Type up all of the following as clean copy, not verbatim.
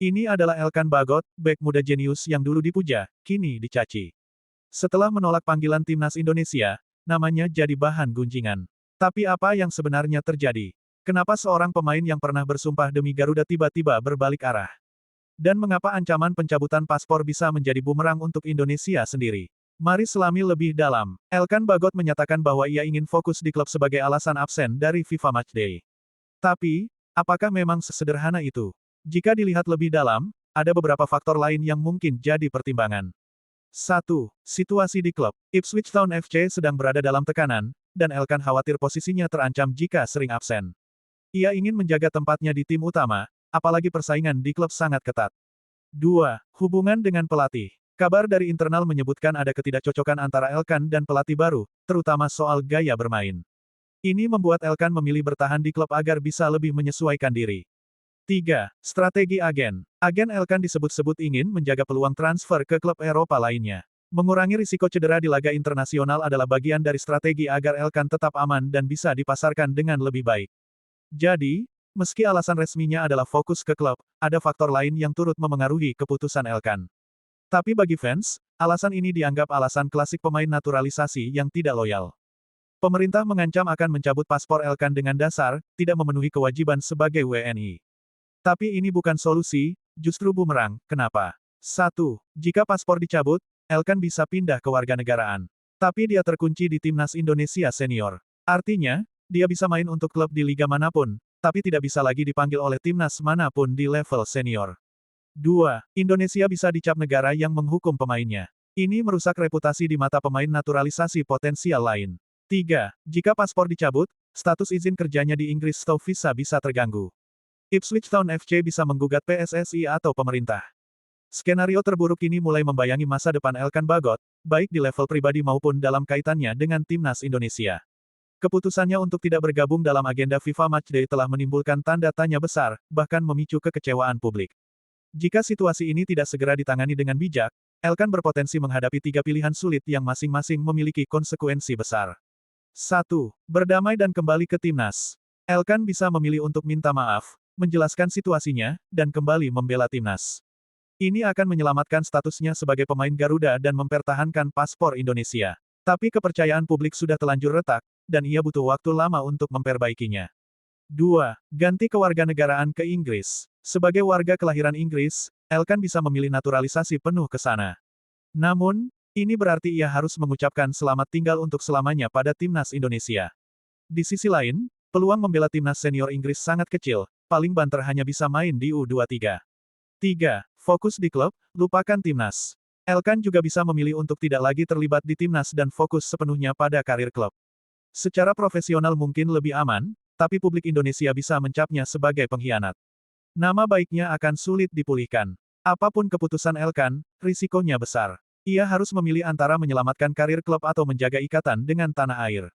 Ini adalah Elkan Bagot, bek muda jenius yang dulu dipuja, kini dicaci. Setelah menolak panggilan timnas Indonesia, namanya jadi bahan gunjingan. Tapi apa yang sebenarnya terjadi? Kenapa seorang pemain yang pernah bersumpah demi Garuda tiba-tiba berbalik arah? Dan mengapa ancaman pencabutan paspor bisa menjadi bumerang untuk Indonesia sendiri? Mari selami lebih dalam. Elkan Bagot menyatakan bahwa ia ingin fokus di klub sebagai alasan absen dari FIFA Matchday. Tapi, apakah memang sesederhana itu? Jika dilihat lebih dalam, ada beberapa faktor lain yang mungkin jadi pertimbangan. 1. Situasi di klub. Ipswich Town FC sedang berada dalam tekanan, dan Elkan khawatir posisinya terancam jika sering absen. Ia ingin menjaga tempatnya di tim utama, apalagi persaingan di klub sangat ketat. 2. Hubungan dengan pelatih. Kabar dari internal menyebutkan ada ketidakcocokan antara Elkan dan pelatih baru, terutama soal gaya bermain. Ini membuat Elkan memilih bertahan di klub agar bisa lebih menyesuaikan diri. 3. Strategi agen. Agen Elkan disebut-sebut ingin menjaga peluang transfer ke klub Eropa lainnya. Mengurangi risiko cedera di laga internasional adalah bagian dari strategi agar Elkan tetap aman dan bisa dipasarkan dengan lebih baik. Jadi, meski alasan resminya adalah fokus ke klub, ada faktor lain yang turut memengaruhi keputusan Elkan. Tapi bagi fans, alasan ini dianggap alasan klasik pemain naturalisasi yang tidak loyal. Pemerintah mengancam akan mencabut paspor Elkan dengan dasar, tidak memenuhi kewajiban sebagai WNI. Tapi ini bukan solusi, justru bumerang. Kenapa? 1. Jika paspor dicabut, Elkan bisa pindah ke warganegaraan. Tapi dia terkunci di timnas Indonesia senior. Artinya, dia bisa main untuk klub di liga manapun, tapi tidak bisa lagi dipanggil oleh timnas manapun di level senior. 2. Indonesia bisa dicap negara yang menghukum pemainnya. Ini merusak reputasi di mata pemain naturalisasi potensial lain. 3. Jika paspor dicabut, status izin kerjanya di Inggris atau visa bisa terganggu. Ipswich Town FC bisa menggugat PSSI atau pemerintah. Skenario terburuk ini mulai membayangi masa depan Elkan Bagot, baik di level pribadi maupun dalam kaitannya dengan timnas Indonesia. Keputusannya untuk tidak bergabung dalam agenda FIFA Matchday telah menimbulkan tanda tanya besar, bahkan memicu kekecewaan publik. Jika situasi ini tidak segera ditangani dengan bijak, Elkan berpotensi menghadapi 3 pilihan sulit yang masing-masing memiliki konsekuensi besar. 1. Berdamai dan kembali ke timnas. Elkan bisa memilih untuk minta maaf, menjelaskan situasinya, dan kembali membela timnas. Ini akan menyelamatkan statusnya sebagai pemain Garuda dan mempertahankan paspor Indonesia. Tapi kepercayaan publik sudah telanjur retak, dan ia butuh waktu lama untuk memperbaikinya. 2. Ganti kewarganegaraan ke Inggris. Sebagai warga kelahiran Inggris, Elkan bisa memilih naturalisasi penuh ke sana. Namun, ini berarti ia harus mengucapkan selamat tinggal untuk selamanya pada timnas Indonesia. Di sisi lain, peluang membela timnas senior Inggris sangat kecil, paling banter hanya bisa main di U23. 3. Fokus di klub, lupakan timnas. Elkan juga bisa memilih untuk tidak lagi terlibat di timnas dan fokus sepenuhnya pada karir klub. Secara profesional mungkin lebih aman, tapi publik Indonesia bisa mencapnya sebagai pengkhianat. Nama baiknya akan sulit dipulihkan. Apapun keputusan Elkan, risikonya besar. Ia harus memilih antara menyelamatkan karir klub atau menjaga ikatan dengan tanah air.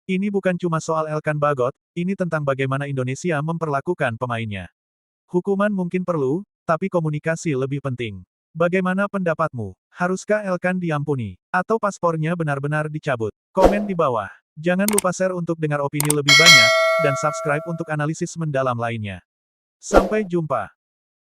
Ini bukan cuma soal Elkan Bagot, ini tentang bagaimana Indonesia memperlakukan pemainnya. Hukuman mungkin perlu, tapi komunikasi lebih penting. Bagaimana pendapatmu? Haruskah Elkan diampuni? Atau paspornya benar-benar dicabut? Komen di bawah. Jangan lupa share untuk dengar opini lebih banyak, dan subscribe untuk analisis mendalam lainnya. Sampai jumpa.